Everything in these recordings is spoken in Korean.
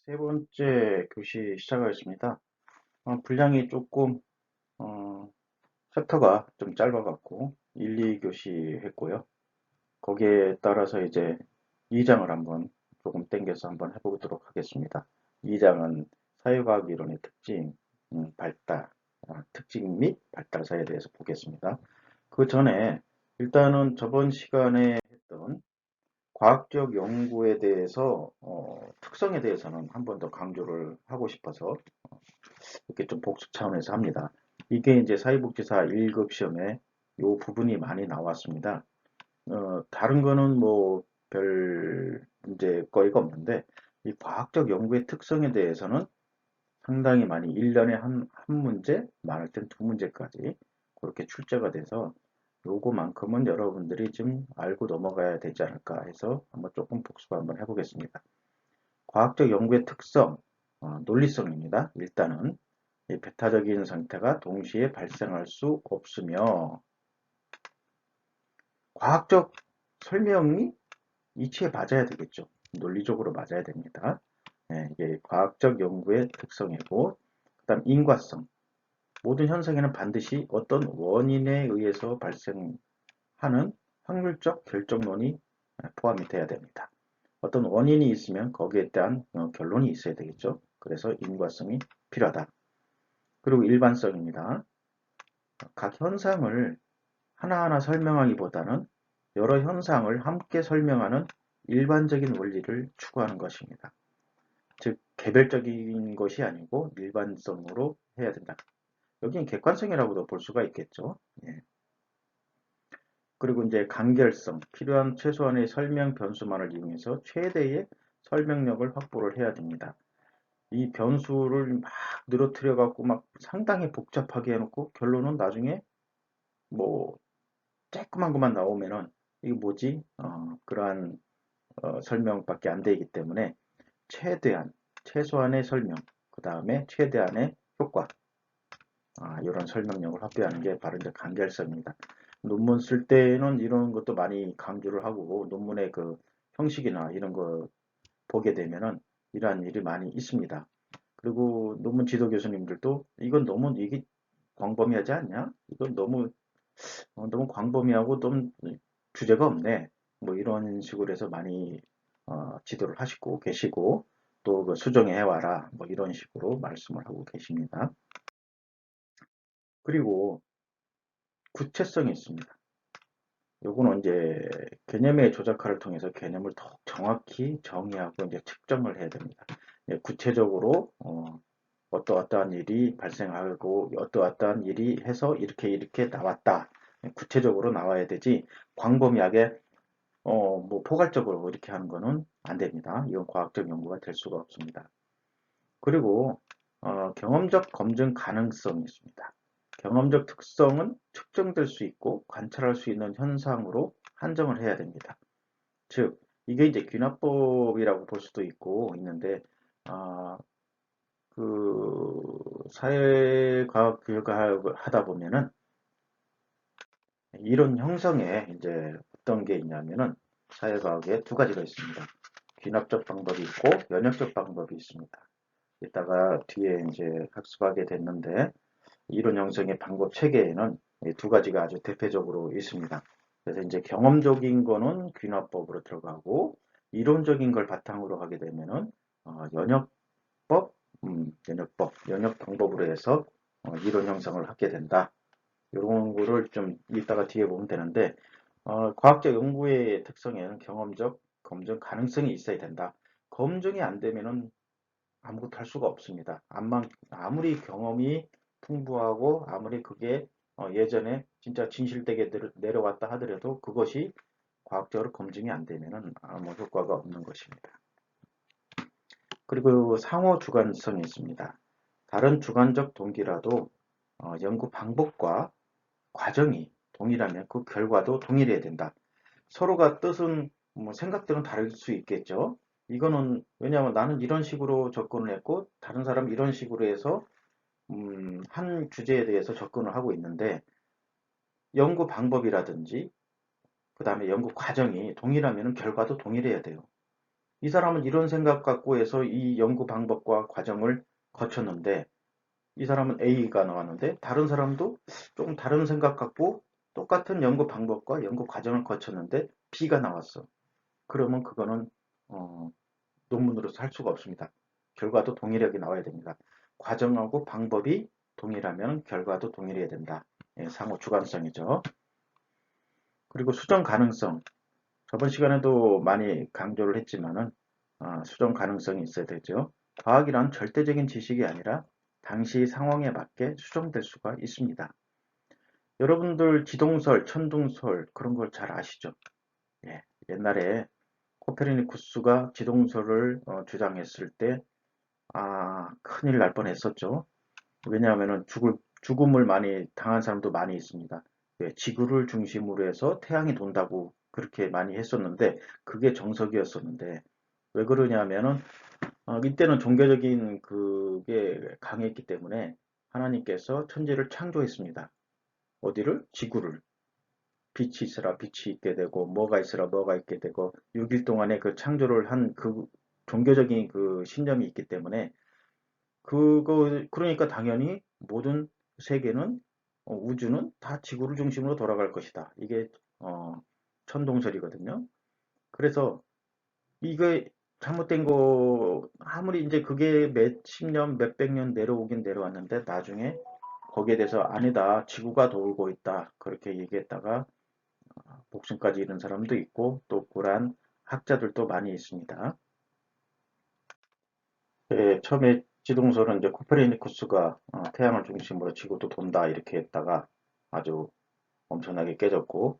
세 번째 교시 시작하겠습니다. 분량이 조금, 어, 챕터가 좀 짧아갖고 1, 2교시 했고요. 거기에 따라서 이제 2장을 한번 조금 땡겨서 한번 해보도록 하겠습니다. 2장은 사회과학 이론의 특징, 발달, 특징 및 발달사에 대해서 보겠습니다. 그 전에 일단은 저번 시간에 했던 과학적 연구에 대해서 특성에 대해서는 한 번 더 강조를 하고 싶어서 이렇게 좀 복습 차원에서 합니다. 이게 이제 사회복지사 1급 시험에 이 부분이 많이 나왔습니다. 다른 거는 뭐 별 문제 거리가 없는데 이 과학적 연구의 특성에 대해서는 상당히 많이 1년에 한 문제, 많을 땐 두 문제까지 그렇게 출제가 돼서 요거만큼은 여러분들이 좀 알고 넘어가야 되지 않을까 해서 한번 조금 복습 한번 해보겠습니다. 과학적 연구의 특성, 논리성입니다. 일단은 이 배타적인 상태가 동시에 발생할 수 없으며 과학적 설명이 이치에 맞아야 되겠죠. 논리적으로 맞아야 됩니다. 이게 과학적 연구의 특성이고 그 다음 인과성. 모든 현상에는 반드시 어떤 원인에 의해서 발생하는 확률적 결정론이 포함이 돼야 됩니다. 어떤 원인이 있으면 거기에 대한 결론이 있어야 되겠죠. 그래서 인과성이 필요하다. 그리고 일반성입니다. 각 현상을 하나하나 설명하기보다는 여러 현상을 함께 설명하는 일반적인 원리를 추구하는 것입니다. 즉 개별적인 것이 아니고 일반성으로 해야 된다. 여기는 객관성이라고도 볼 수가 있겠죠. 예. 그리고 이제 간결성, 필요한 최소한의 설명 변수만을 이용해서 최대의 설명력을 확보를 해야 됩니다. 이 변수를 막 늘어뜨려 갖고 막 상당히 복잡하게 해놓고 결론은 나중에 뭐 조그만 것만 나오면은 이게 뭐지? 그러한 설명밖에 안 되기 때문에 최대한 최소한의 설명, 그 다음에 최대한의 효과, 이런 설명력을 확보하는 게 바로 이제 간결성입니다. 논문 쓸 때는 이런 것도 많이 강조를 하고 논문의 그 형식이나 이런 거 보게 되면은 이러한 일이 많이 있습니다. 그리고 논문 지도 교수님들도 이건 너무 이게 광범위하지 않냐? 이건 너무 광범위하고 좀 주제가 없네. 뭐 이런 식으로 해서 많이 지도를 하시고 계시고 또 그 수정해 와라 뭐 이런 식으로 말씀을 하고 계십니다. 그리고 구체성이 있습니다. 요거는 이제 개념의 조작화를 통해서 개념을 더 정확히 정의하고 이제 측정을 해야 됩니다. 구체적으로 어떠어떠한 일이 발생하고 어떠어떠한 일이 해서 이렇게 나왔다. 구체적으로 나와야 되지 광범위하게 뭐 포괄적으로 이렇게 하는 거는 안 됩니다. 이건 과학적 연구가 될 수가 없습니다. 그리고 경험적 검증 가능성이 있습니다. 경험적 특성은 측정될 수 있고 관찰할 수 있는 현상으로 한정을 해야 됩니다. 즉 이게 이제 귀납법이라고 볼 수도 있고 있는데 그 사회과학 교육을 하다 보면은 이런 형성에 이제 어떤 게 있냐면은 사회과학에 두 가지가 있습니다. 귀납적 방법이 있고 연역적 방법이 있습니다. 이따가 뒤에 이제 학습하게 됐는데 이론 형성의 방법 체계에는 두 가지가 아주 대표적으로 있습니다. 그래서 이제 경험적인 거는 귀납법으로 들어가고 이론적인 걸 바탕으로 하게 되면은 연역법, 연역 방법으로 해서 이론 형성을 하게 된다. 이런 거를 좀 이따가 뒤에 보면 되는데 과학적 연구의 특성에는 경험적 검증 가능성이 있어야 된다. 검증이 안 되면은 아무것도 할 수가 없습니다. 아무리 경험이 풍부하고 아무리 그게 예전에 진짜 진실되게 내려왔다 하더라도 그것이 과학적으로 검증이 안 되면은 아무 효과가 없는 것입니다. 그리고 상호 주관성이 있습니다. 다른 주관적 동기라도 연구 방법과 과정이 동일하면 그 결과도 동일해야 된다. 서로가 뜻은 뭐 생각들은 다를 수 있겠죠. 이거는 왜냐하면 나는 이런 식으로 접근을 했고 다른 사람은 이런 식으로 해서 한 주제에 대해서 접근을 하고 있는데 연구 방법이라든지 그 다음에 연구 과정이 동일하면 결과도 동일해야 돼요. 이 사람은 이런 생각 갖고 해서 이 연구 방법과 과정을 거쳤는데 이 사람은 A가 나왔는데 다른 사람도 좀 다른 생각 갖고 똑같은 연구 방법과 연구 과정을 거쳤는데 B가 나왔어. 그러면 그거는 어, 논문으로서 할 수가 없습니다. 결과도 동일하게 나와야 됩니다. 과정하고 방법이 동일하면 결과도 동일해야 된다. 예, 상호 주관성이죠. 그리고 수정 가능성. 저번 시간에도 많이 강조를 했지만은 수정 가능성이 있어야 되죠. 과학이란 절대적인 지식이 아니라 당시 상황에 맞게 수정될 수가 있습니다. 여러분들 지동설, 천둥설 그런 걸 잘 아시죠? 예, 옛날에 코페르니쿠스가 지동설을 주장했을 때 큰일 날 뻔했었죠. 왜냐하면 죽음을 많이 당한 사람도 많이 있습니다. 예, 지구를 중심으로 해서 태양이 돈다고 그렇게 많이 했었는데 그게 정석이었었는데 왜 그러냐면은 이때는 종교적인 그게 강했기 때문에 하나님께서 천지를 창조했습니다. 어디를? 지구를. 빛이 있으라 빛이 있게 되고 뭐가 있으라 뭐가 있게 되고 6일 동안에 그 창조를 한 그 종교적인 그 신념이 있기 때문에 그러니까 당연히 모든 세계는 우주는 다 지구를 중심으로 돌아갈 것이다. 이게 어, 천동설이거든요. 그래서 이게 잘못된 거 아무리 이제 그게 몇십 년, 몇백 년 내려오긴 내려왔는데 나중에 거기에 대해서 아니다. 지구가 돌고 있다. 그렇게 얘기했다가 목숨까지 잃은 사람도 있고 또 그러한 학자들도 많이 있습니다. 예, 처음에 지동설은 이제 코페르니쿠스가 태양을 중심으로 지구도 돈다 이렇게 했다가 아주 엄청나게 깨졌고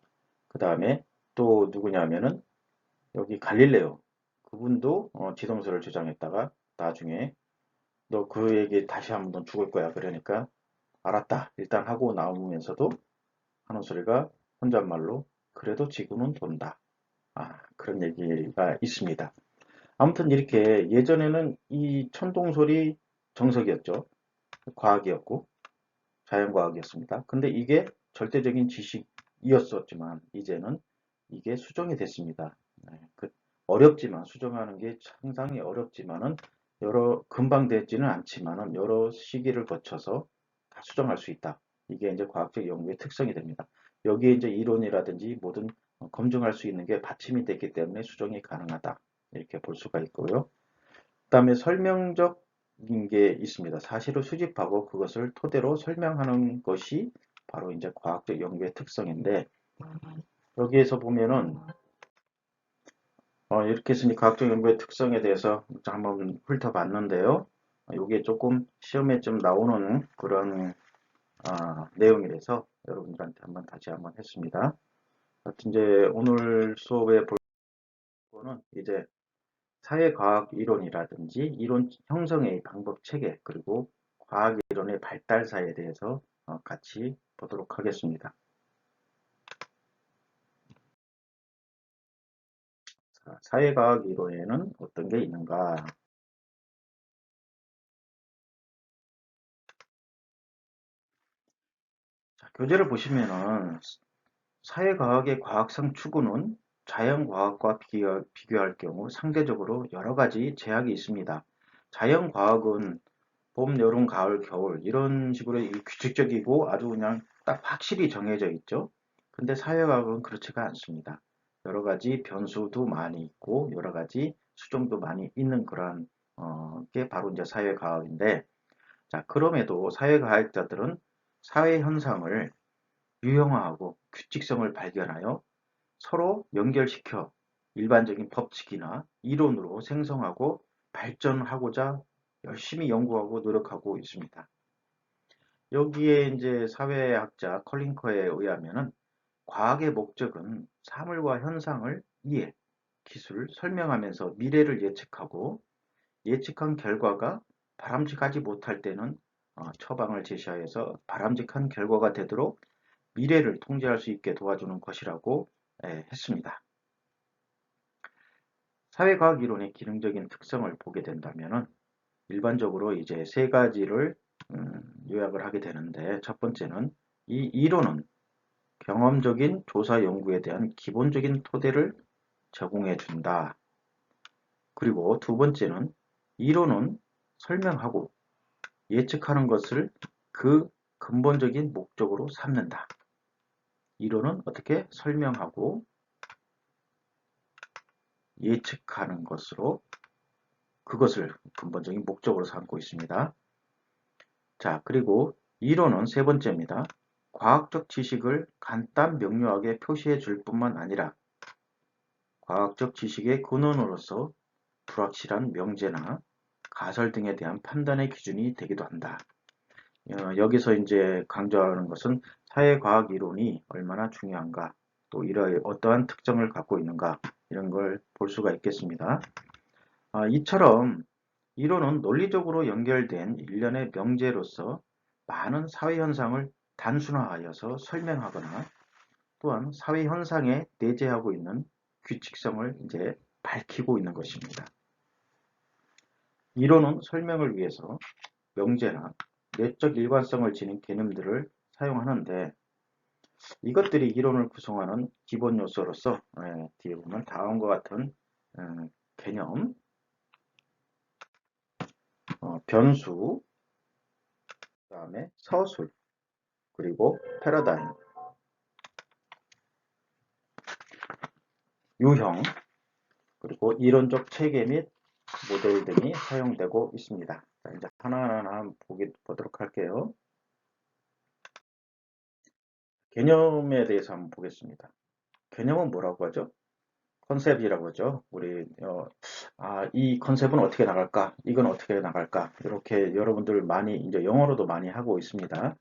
그 다음에 또 누구냐면은 여기 갈릴레오 그분도 지동설을 주장했다가 나중에 너 그 얘기 다시 한번 죽을 거야 그러니까 알았다 일단 하고 나오면서도 하는 소리가 혼잣말로 그래도 지구는 돈다 그런 얘기가 있습니다. 아무튼 이렇게 예전에는 이 천동설이 정석이었죠. 과학이었고 자연과학이었습니다. 근데 이게 절대적인 지식이었었지만 이제는 이게 수정이 됐습니다. 네, 어렵지만 수정하는 게 상당히 어렵지만은 금방 되지는 않지만은 여러 시기를 거쳐서 다 수정할 수 있다. 이게 이제 과학적 연구의 특성이 됩니다. 여기에 이제 이론이라든지 모든 검증할 수 있는 게 받침이 됐기 때문에 수정이 가능하다. 이렇게 볼 수가 있고요. 그다음에 설명적인 게 있습니다. 사실을 수집하고 그것을 토대로 설명하는 것이 바로 이제 과학적 연구의 특성인데 여기에서 보면은 이렇게 했으니 과학적 연구의 특성에 대해서 한번 훑어봤는데요. 이게 조금 시험에 좀 나오는 그런 내용이라서 여러분들한테 다시 한번 했습니다. 이제 오늘 수업에 볼 거는 이제 사회과학 이론이라든지 이론 형성의 방법 체계 그리고 과학 이론의 발달사에 대해서 같이 보도록 하겠습니다. 자, 사회과학 이론에는 어떤 게 있는가? 자, 교재를 보시면은 사회과학의 과학상 추구는 자연과학과 비교할 경우 상대적으로 여러 가지 제약이 있습니다. 자연과학은 봄, 여름, 가을, 겨울 이런 식으로 규칙적이고 아주 그냥 딱 확실히 정해져 있죠. 근데 사회과학은 그렇지가 않습니다. 여러 가지 변수도 많이 있고 여러 가지 수정도 많이 있는 그런 게 바로 이제 사회과학인데 자, 그럼에도 사회과학자들은 사회 현상을 유형화하고 규칙성을 발견하여 서로 연결시켜 일반적인 법칙이나 이론으로 생성하고 발전하고자 열심히 연구하고 노력하고 있습니다. 여기에 이제 사회학자 컬링커에 의하면은 과학의 목적은 사물과 현상을 이해, 기술, 설명하면서 미래를 예측하고 예측한 결과가 바람직하지 못할 때는 처방을 제시하여서 바람직한 결과가 되도록 미래를 통제할 수 있게 도와주는 것이라고 했습니다. 사회과학 이론의 기능적인 특성을 보게 된다면은 일반적으로 이제 세 가지를 요약을 하게 되는데 첫 번째는 이 이론은 경험적인 조사 연구에 대한 기본적인 토대를 제공해 준다. 그리고 두 번째는 이론은 설명하고 예측하는 것을 그 근본적인 목적으로 삼는다. 이론은 어떻게 설명하고 예측하는 것으로 그것을 근본적인 목적으로 삼고 있습니다. 자, 그리고 이론은 세 번째입니다. 과학적 지식을 간단 명료하게 표시해 줄 뿐만 아니라 과학적 지식의 근원으로서 불확실한 명제나 가설 등에 대한 판단의 기준이 되기도 한다. 여기서 이제 강조하는 것은 사회과학 이론이 얼마나 중요한가, 또 이러한 어떠한 특성을 갖고 있는가, 이런 걸 볼 수가 있겠습니다. 이처럼 이론은 논리적으로 연결된 일련의 명제로서 많은 사회현상을 단순화하여서 설명하거나 또한 사회현상에 내재하고 있는 규칙성을 이제 밝히고 있는 것입니다. 이론은 설명을 위해서 명제나 내적 일관성을 지닌 개념들을 사용하는데 이것들이 이론을 구성하는 기본 요소로서 뒤에 보면 다음과 같은 개념, 변수, 그 다음에 서술, 그리고 패러다임, 유형, 그리고 이론적 체계 및 모델 등이 사용되고 있습니다. 자, 이제 하나하나 한번 보도록 할게요. 개념에 대해서 한번 보겠습니다. 개념은 뭐라고 하죠? 컨셉이라고 하죠. 우리 이 컨셉은 어떻게 나갈까? 이건 어떻게 나갈까? 이렇게 여러분들 많이 이제 영어로도 많이 하고 있습니다.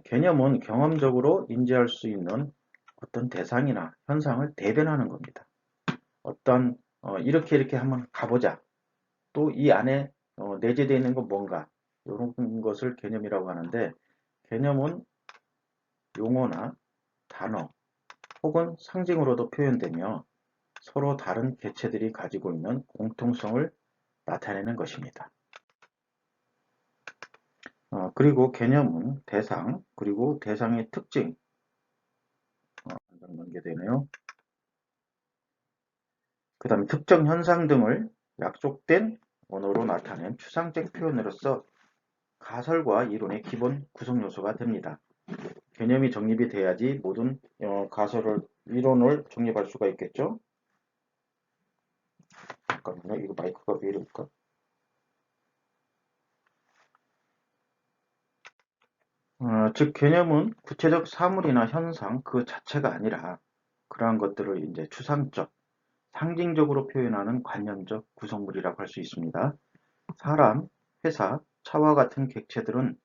개념은 경험적으로 인지할 수 있는 어떤 대상이나 현상을 대변하는 겁니다. 어떤 이렇게 한번 가보자. 또 이 안에 내재되어 있는 건 뭔가 이런 것을 개념이라고 하는데 개념은 용어나 단어 혹은 상징으로도 표현되며 서로 다른 개체들이 가지고 있는 공통성을 나타내는 것입니다. 그리고 개념은 대상, 그리고 대상의 특징, 연계되네요. 그 다음에 특정 현상 등을 약속된 언어로 나타낸 추상적 표현으로서 가설과 이론의 기본 구성 요소가 됩니다. 개념이 정립이 돼야지 모든 가설을, 이론을 정립할 수가 있겠죠. 잠깐만요. 이거 마이크가 왜 이럴까? 즉 개념은 구체적 사물이나 현상 그 자체가 아니라 그러한 것들을 이제 추상적, 상징적으로 표현하는 관념적 구성물이라고 할 수 있습니다. 사람, 회사, 차와 같은 객체들은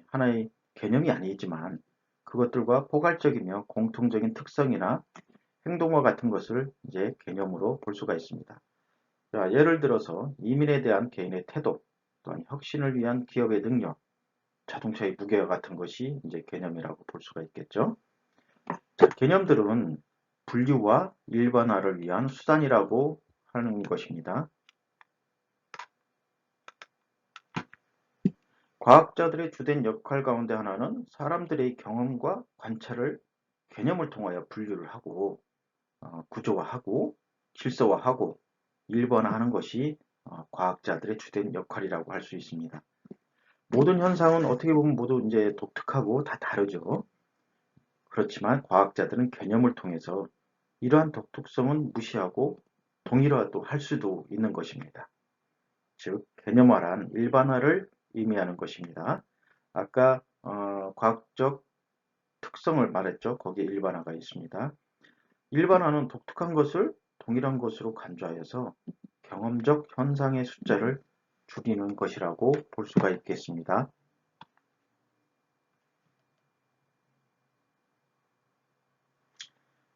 하나의 개념이 아니지만 그것들과 포괄적이며 공통적인 특성이나 행동과 같은 것을 이제 개념으로 볼 수가 있습니다. 자, 예를 들어서 이민에 대한 개인의 태도, 또한 혁신을 위한 기업의 능력, 자동차의 무게와 같은 것이 이제 개념이라고 볼 수가 있겠죠. 자, 개념들은 분류와 일반화를 위한 수단이라고 하는 것입니다. 과학자들의 주된 역할 가운데 하나는 사람들의 경험과 관찰을 개념을 통하여 분류를 하고 구조화하고 질서화하고 일반화하는 것이 과학자들의 주된 역할이라고 할 수 있습니다. 모든 현상은 어떻게 보면 모두 이제 독특하고 다 다르죠. 그렇지만 과학자들은 개념을 통해서 이러한 독특성은 무시하고 동일화도 할 수도 있는 것입니다. 즉, 개념화란 일반화를 의미하는 것입니다. 아까 과학적 특성을 말했죠. 거기에 일반화가 있습니다. 일반화는 독특한 것을 동일한 것으로 간주하여서 경험적 현상의 숫자를 줄이는 것이라고 볼 수가 있겠습니다.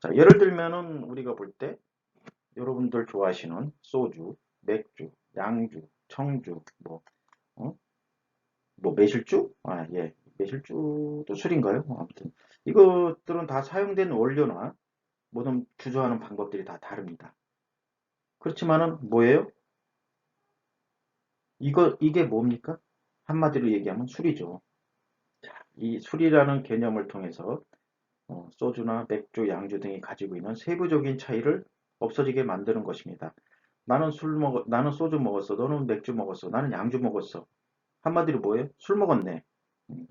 자, 예를 들면은 우리가 볼 때 여러분들 좋아하시는 소주, 맥주, 양주, 청주, 어? 매실주? 예. 매실주도 술인가요? 아무튼 이것들은 다 사용된 원료나 모든 주조하는 방법들이 다 다릅니다. 그렇지만은 뭐예요? 이게 뭡니까? 한마디로 얘기하면 술이죠. 이 술이라는 개념을 통해서 소주나 맥주, 양주 등이 가지고 있는 세부적인 차이를 없어지게 만드는 것입니다. 나는 소주 먹었어. 너는 맥주 먹었어. 나는 양주 먹었어. 한마디로 뭐예요? 술 먹었네.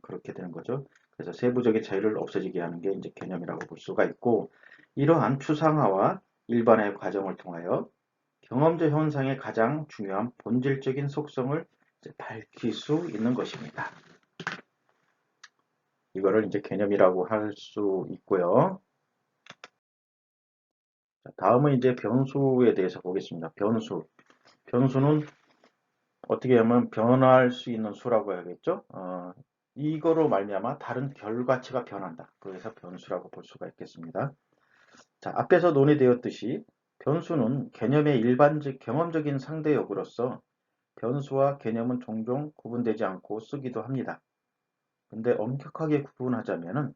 그렇게 되는 거죠. 그래서 세부적인 차이를 없어지게 하는 게 이제 개념이라고 볼 수가 있고, 이러한 추상화와 일반화의 과정을 통하여 경험적 현상의 가장 중요한 본질적인 속성을 이제 밝힐 수 있는 것입니다. 이거를 이제 개념이라고 할 수 있고요. 자, 다음은 이제 변수에 대해서 보겠습니다. 변수. 변수는 어떻게 하면 변할 수 있는 수라고 해야겠죠? 이거로 말미암아 다른 결과치가 변한다. 그래서 변수라고 볼 수가 있겠습니다. 자, 앞에서 논의되었듯이 변수는 개념의 일반적 경험적인 상대역으로서 변수와 개념은 종종 구분되지 않고 쓰기도 합니다. 근데 엄격하게 구분하자면은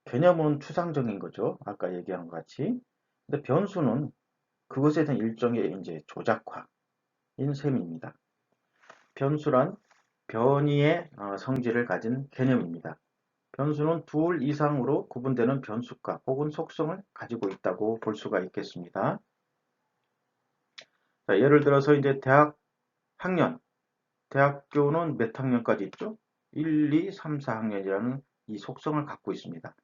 개념은 추상적인 거죠. 아까 얘기한 것 같이. 근데 변수는 그것에 대한 일종의 이제 조작화인 셈입니다. 변수란 변이의 성질을 가진 개념입니다. 변수는 둘 이상으로 구분되는 변수값 혹은 속성을 가지고 있다고 볼 수가 있겠습니다. 자, 예를 들어서 이제 대학 학년, 대학교는 몇 학년까지 있죠? 1, 2, 3, 4학년이라는 이 속성을 갖고 있습니다.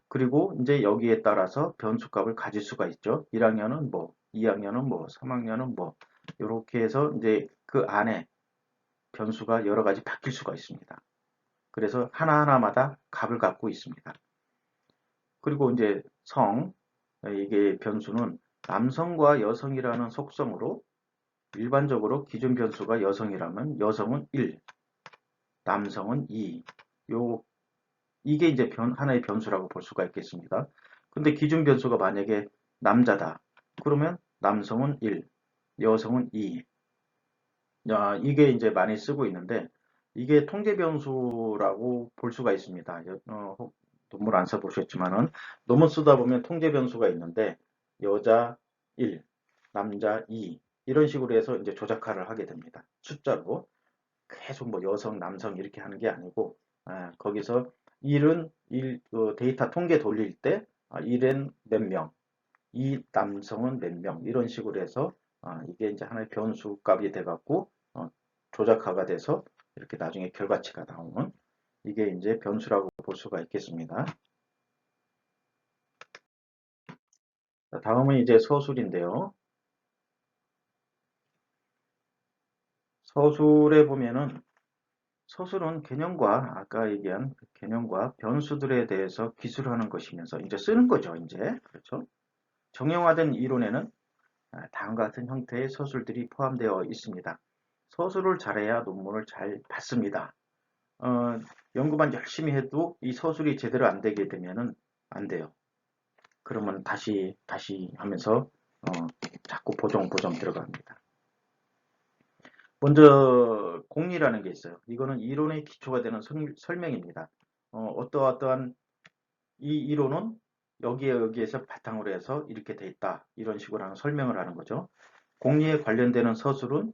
그리고 이제 여기에 따라서 변수값을 가질 수가 있죠. 1학년은 뭐, 2학년은 뭐, 3학년은 뭐, 이렇게 해서 이제 그 안에 변수가 여러 가지 바뀔 수가 있습니다. 그래서 하나하나마다 값을 갖고 있습니다. 그리고 이제 이게 변수는 남성과 여성이라는 속성으로 일반적으로 기준 변수가 여성이라면 여성은 1, 남성은 2. 이게 이제 하나의 변수라고 볼 수가 있겠습니다. 근데 기준 변수가 만약에 남자다. 그러면 남성은 1, 여성은 2. 이게 이제 많이 쓰고 있는데 이게 통계 변수라고 볼 수가 있습니다. 논문 안 써보셨지만은 논문 쓰다 보면 통계 변수가 있는데 여자 1, 남자 2 이런 식으로 해서 이제 조작화를 하게 됩니다. 숫자로 계속 뭐 여성, 남성 이렇게 하는 게 아니고 거기서 1은 데이터 통계 돌릴 때 1은 몇 명, 이 남성은 몇 명 이런 식으로 해서 이게 이제 하나의 변수 값이 돼갖고 조작화가 돼서 이렇게 나중에 결과치가 나오는 이게 이제 변수라고 볼 수가 있겠습니다. 자, 다음은 이제 서술인데요. 서술에 보면은 서술은 개념과 아까 얘기한 그 개념과 변수들에 대해서 기술하는 것이면서 이제 쓰는 거죠. 이제 그렇죠. 정형화된 이론에는 다음과 같은 형태의 서술들이 포함되어 있습니다. 서술을 잘해야 논문을 잘 받습니다. 어, 연구만 열심히 해도 이 서술이 제대로 안 되게 되면은 안 돼요. 그러면 다시 하면서 자꾸 보정 들어갑니다. 먼저 공리라는 게 있어요. 이거는 이론의 기초가 되는 설명입니다. 어떠한 이 이론은 여기에서 바탕으로 해서 이렇게 돼 있다. 이런 식으로 하는 설명을 하는 거죠. 공리에 관련되는 서술은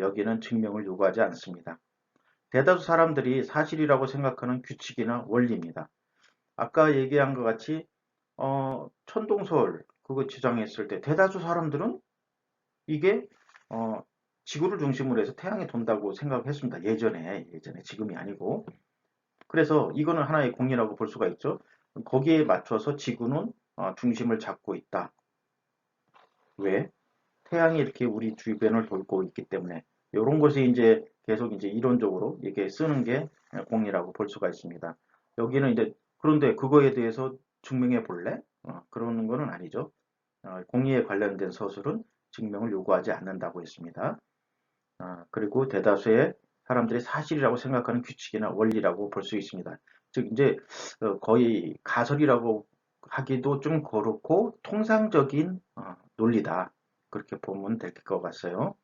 여기는 증명을 요구하지 않습니다. 대다수 사람들이 사실이라고 생각하는 규칙이나 원리입니다. 아까 얘기한 것 같이 천동설 그거 지정했을 때 대다수 사람들은 이게 어, 지구를 중심으로 해서 태양이 돈다고 생각했습니다. 예전에 지금이 아니고. 그래서 이거는 하나의 공리라고 볼 수가 있죠. 거기에 맞춰서 지구는 중심을 잡고 있다. 왜? 태양이 이렇게 우리 주변을 돌고 있기 때문에 이런 것이 이제 계속 이제 이론적으로 이렇게 쓰는 게 공리라고 볼 수가 있습니다. 여기는 이제 그런데 그거에 대해서 증명해 볼래? 그러는 거는 아니죠. 공리에 관련된 서술은 증명을 요구하지 않는다고 했습니다. 그리고 대다수의 사람들이 사실이라고 생각하는 규칙이나 원리라고 볼 수 있습니다. 즉 이제 거의 가설이라고 하기도 좀 그렇고 통상적인 논리다. 그렇게 보면 될 것 같아요.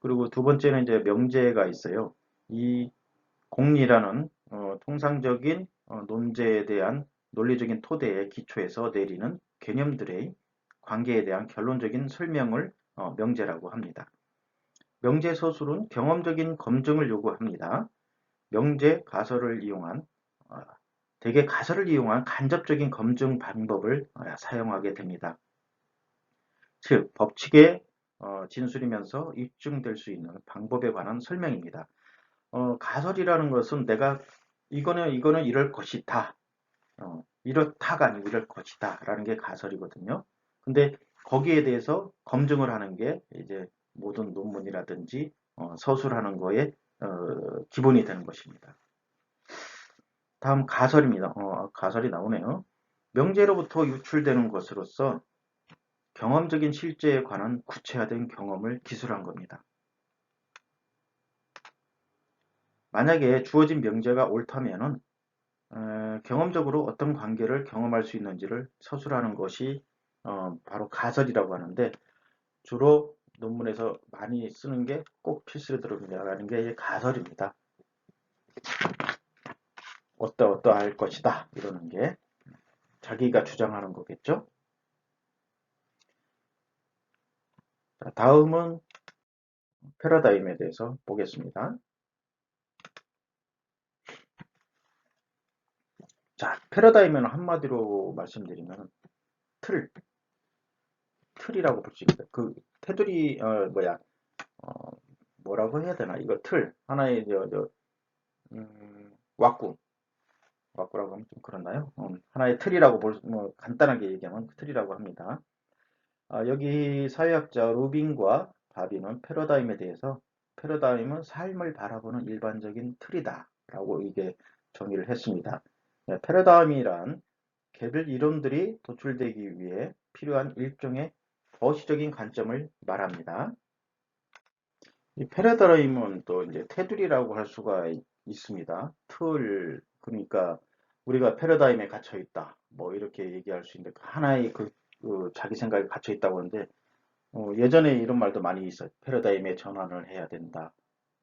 그리고 두 번째는 이제 명제가 있어요. 이 공리라는 통상적인 논제에 대한 논리적인 토대에 기초해서 내리는 개념들의 관계에 대한 결론적인 설명을 명제라고 합니다. 명제 서술은 경험적인 검증을 요구합니다. 명제 가설을 이용한 어, 대개 가설을 이용한 간접적인 검증 방법을 사용하게 됩니다. 즉 법칙의 진술이면서 입증될 수 있는 방법에 관한 설명입니다. 가설이라는 것은 내가 이거는 이럴 것이다. 이렇다가 아니고 이럴 것이다. 라는 게 가설이거든요. 근데 거기에 대해서 검증을 하는 게 이제 모든 논문이라든지 서술하는 거에 기본이 되는 것입니다. 다음 가설입니다. 가설이 나오네요. 명제로부터 유출되는 것으로서 경험적인 실제에 관한 구체화된 경험을 기술한 겁니다. 만약에 주어진 명제가 옳다면은 경험적으로 어떤 관계를 경험할 수 있는지를 서술하는 것이 바로 가설이라고 하는데 주로 논문에서 많이 쓰는 게 꼭 필수로 들어간다는 게 가설입니다. 어떠할 것이다 이러는 게 자기가 주장하는 거겠죠. 자, 다음은 패러다임에 대해서 보겠습니다. 자, 패러다임은 한마디로 말씀드리면 틀, 틀이라고 볼 수 있습니다. 그 테두리 어, 뭐라고 해야 되나 이거 틀 하나의 왁구라고 하면 좀 그렇나요? 하나의 틀이라고 뭐 간단하게 얘기하면 틀이라고 합니다. 여기 사회학자 루빈과 바비는 패러다임에 대해서 패러다임은 삶을 바라보는 일반적인 틀이다 라고 이게 정의를 했습니다. 네, 패러다임이란 개별 이론들이 도출되기 위해 필요한 일종의 거시적인 관점을 말합니다. 이 패러다임은 또 이제 테두리라고 할 수가 있습니다. 그러니까 우리가 패러다임에 갇혀 있다. 뭐 이렇게 얘기할 수 있는데 하나의 그 자기 생각에 갇혀 있다고 하는데 예전에 이런 말도 많이 있어요. 패러다임의 전환을 해야 된다.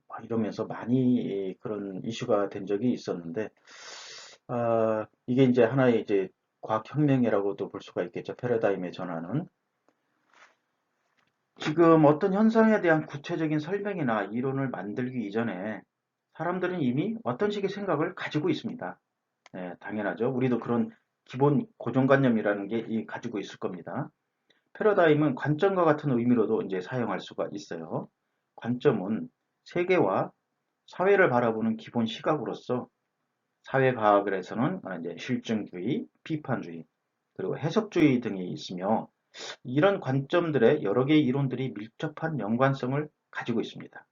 막 이러면서 많이 그런 이슈가 된 적이 있었는데 이게 이제 하나의 이제 과학혁명이라고도 볼 수가 있겠죠. 패러다임의 전환은. 지금 어떤 현상에 대한 구체적인 설명이나 이론을 만들기 이전에 사람들은 이미 어떤 식의 생각을 가지고 있습니다. 네, 당연하죠. 우리도 그런 기본 고정관념이라는 게 가지고 있을 겁니다. 패러다임은 관점과 같은 의미로도 이제 사용할 수가 있어요. 관점은 세계와 사회를 바라보는 기본 시각으로서 사회과학에서는 이제 실증주의, 비판주의, 그리고 해석주의 등이 있으며 이런 관점들의 여러 개의 이론들이 밀접한 연관성을 가지고 있습니다.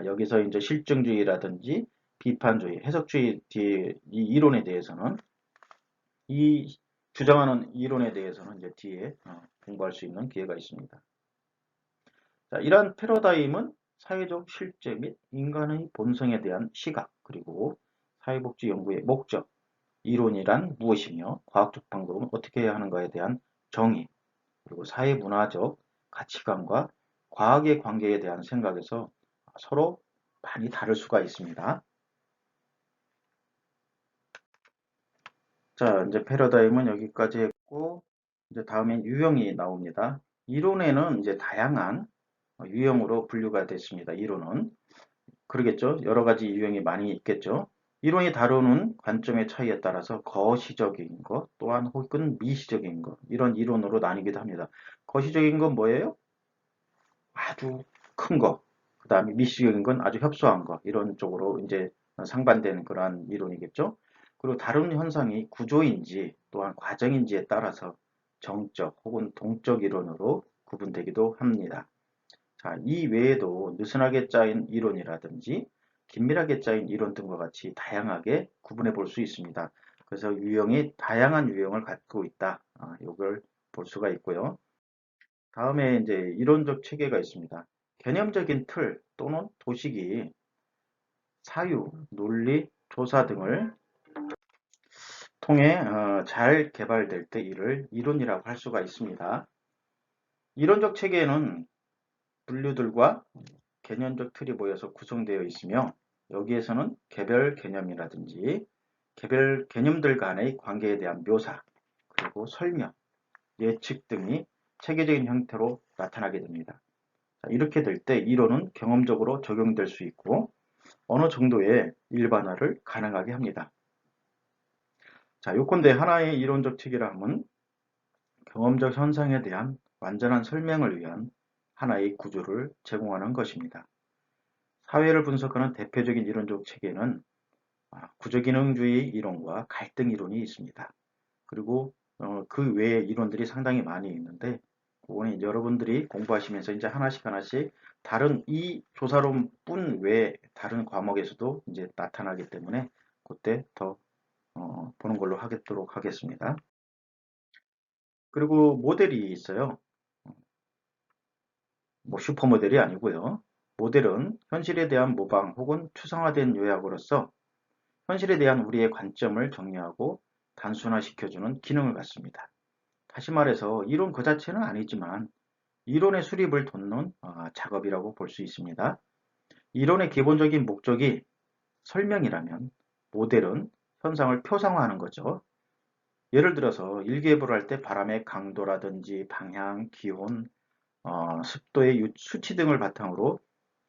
여기서 이제 실증주의라든지 비판주의, 해석주의 뒤에 이 이론에 대해서는 이 주장하는 이론에 대해서는 이제 뒤에 공부할 수 있는 기회가 있습니다. 자, 이러한 패러다임은 사회적 실제 및 인간의 본성에 대한 시각, 그리고 사회복지 연구의 목적, 이론이란 무엇이며 과학적 방법은 어떻게 해야 하는가에 대한 정의, 그리고 사회문화적 가치관과 과학의 관계에 대한 생각에서 서로 많이 다를 수가 있습니다. 자, 이제 패러다임은 여기까지 했고, 이제 다음엔 유형이 나옵니다. 이론에는 이제 다양한 유형으로 분류가 됐습니다. 이론은. 그러겠죠. 여러 가지 유형이 많이 있겠죠. 이론이 다루는 관점의 차이에 따라서 거시적인 것, 또한 혹은 미시적인 것, 이런 이론으로 나뉘기도 합니다. 거시적인 건 뭐예요? 아주 큰 거, 그 다음에 미시적인 건 아주 협소한 거, 이런 쪽으로 이제 상반되는 그러한 이론이겠죠. 그리고 다른 현상이 구조인지 또한 과정인지에 따라서 정적 혹은 동적 이론으로 구분되기도 합니다. 자, 이 외에도 느슨하게 짜인 이론이라든지 긴밀하게 짜인 이론 등과 같이 다양하게 구분해 볼 수 있습니다. 그래서 유형이 다양한 유형을 갖고 있다. 이걸 볼 수가 있고요. 다음에 이제 이론적 체계가 있습니다. 개념적인 틀 또는 도식이 사유, 논리, 조사 등을 통해 잘 개발될 때 이를 이론이라고 할 수가 있습니다. 이론적 체계에는 분류들과 개념적 틀이 모여서 구성되어 있으며 여기에서는 개별 개념이라든지 개별 개념들 간의 관계에 대한 묘사, 그리고 설명, 예측 등이 체계적인 형태로 나타나게 됩니다. 이렇게 될 때 이론은 경험적으로 적용될 수 있고 어느 정도의 일반화를 가능하게 합니다. 자, 요건대 하나의 이론적 체계라 함은 경험적 현상에 대한 완전한 설명을 위한 하나의 구조를 제공하는 것입니다. 사회를 분석하는 대표적인 이론적 체계는 구조기능주의 이론과 갈등 이론이 있습니다. 그리고 그 외에 이론들이 상당히 많이 있는데 그거는 여러분들이 공부하시면서 이제 하나씩 하나씩 다른 이 조사론뿐 외에 다른 과목에서도 이제 나타나기 때문에 그때 더 보는 걸로 하도록 하겠습니다. 그리고 모델이 있어요. 뭐 슈퍼모델이 아니고요. 모델은 현실에 대한 모방 혹은 추상화된 요약으로서 현실에 대한 우리의 관점을 정리하고 단순화시켜주는 기능을 갖습니다. 다시 말해서 이론 그 자체는 아니지만 이론의 수립을 돕는 작업이라고 볼 수 있습니다. 이론의 기본적인 목적이 설명이라면 모델은 현상을 표상화하는 거죠. 예를 들어서 일기예보를 할 때 바람의 강도라든지 방향, 기온, 습도의 수치 등을 바탕으로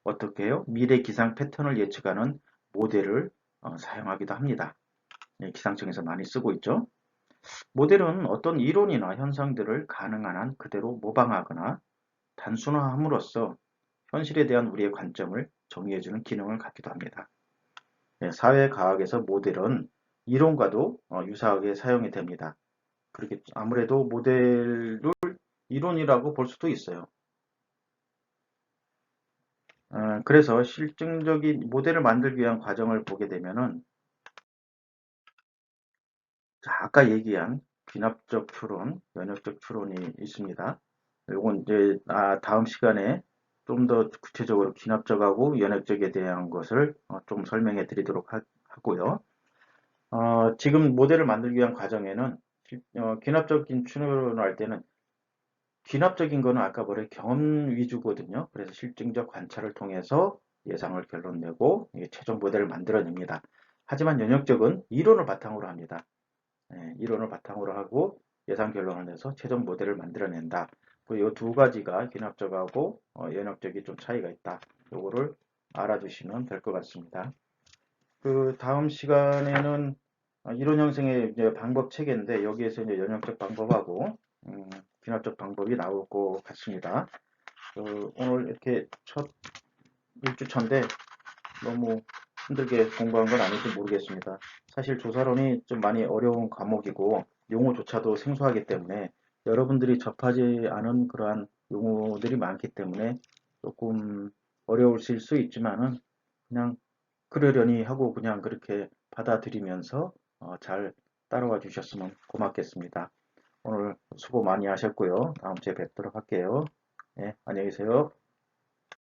어떻게 해요? 미래 기상 패턴을 예측하는 모델을 사용하기도 합니다. 네, 기상청에서 많이 쓰고 있죠. 모델은 어떤 이론이나 현상들을 가능한 한 그대로 모방하거나 단순화함으로써 현실에 대한 우리의 관점을 정의해주는 기능을 갖기도 합니다. 네, 사회과학에서 모델은 이론과도 유사하게 사용이 됩니다. 그렇게 아무래도 모델을 이론이라고 볼 수도 있어요. 그래서 실증적인 모델을 만들기 위한 과정을 보게 되면은 아까 얘기한 귀납적 추론, 연역적 추론이 있습니다. 요건 이제 다음 시간에 좀 더 구체적으로 귀납적하고 연역적에 대한 것을 좀 설명해 드리도록 하고요. 지금 모델을 만들기 위한 과정에는 귀납적인 추론을 할 때는 귀납적인 거는 아까 말한 경험 위주거든요. 그래서 실증적 관찰을 통해서 예상을 결론 내고 최종 모델을 만들어냅니다. 하지만 연역적은 이론을 바탕으로 합니다. 이론을 바탕으로 하고 예상 결론을 내서 최종 모델을 만들어낸다. 이 두 가지가 귀납적하고 연역적이 좀 차이가 있다. 요거를 알아두시면 될 것 같습니다. 그 다음 시간에는 이론 형성의 이제 방법 체계인데 여기에서 이제 연역적 방법하고 귀납적 방법이 나올 것 같습니다. 오늘 이렇게 첫 1주차인데 너무 힘들게 공부한 건 아닐지 모르겠습니다. 사실 조사론이 좀 많이 어려운 과목이고 용어조차도 생소하기 때문에 여러분들이 접하지 않은 그러한 용어들이 많기 때문에 조금 어려우실 수 있지만은 그냥 그러려니 하고 그냥 그렇게 받아들이면서 잘 따라와 주셨으면 고맙겠습니다. 오늘 수고 많이 하셨고요. 다음 주에 뵙도록 할게요. 네, 안녕히 계세요.